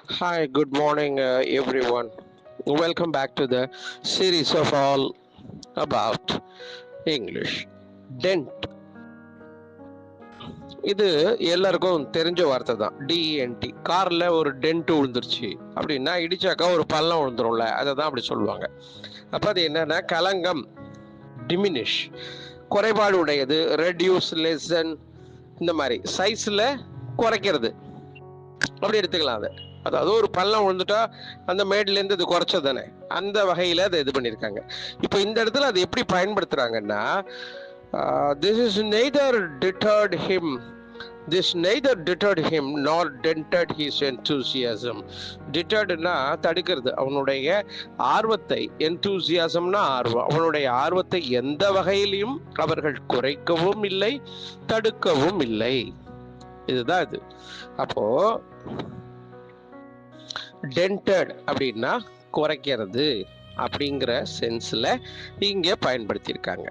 Hi, good morning, everyone. Welcome back to the series of all about English. Dent. இது எல்லாருக்கும் தெரிஞ்ச வார்த்தை தான். டிஎன்டி. கார்ல ஒரு டென்ட் விழுந்துருச்சு அப்படின்னா இடிச்சாக்கா ஒரு பள்ளம் விழுந்துரும்ல, அதை தான் அப்படி சொல்லுவாங்க. அப்ப அது என்னன்னா களங்கம், டிமினிஷ், குறைபாடு உடையது, ரெடியூஸ், லெசன், இந்த மாதிரி சைஸ்ல குறைக்கிறது அப்படி எடுத்துக்கலாம் அதை. அதாவது ஒரு பள்ளம் விழுந்துட்டா அந்த மேட்லேருந்து இது குறைச்சது தானே, அந்த வகையில் அதை இது பண்ணியிருக்காங்க. இப்போ இந்த இடத்துல அது எப்படி பயன்படுத்துகிறாங்கன்னா, this is neither deterred him this neither deterred him nor dented his enthusiasm. டிட்டர்டுனா தடுக்கிறது, அவனுடைய ஆர்வத்தை. என்தூசியாசம்னா ஆர்வம். அவனுடைய ஆர்வத்தை எந்த வகையிலையும் அவர்கள் குறைக்கவும் இல்லை, தடுக்கவும் இல்லை. இதுதான் இது. அப்போ டென்டட் அப்படின்னா குறைக்கிறது அப்படிங்கிற சென்ஸ்ல இங்க பயன்படுத்தியிருக்காங்க.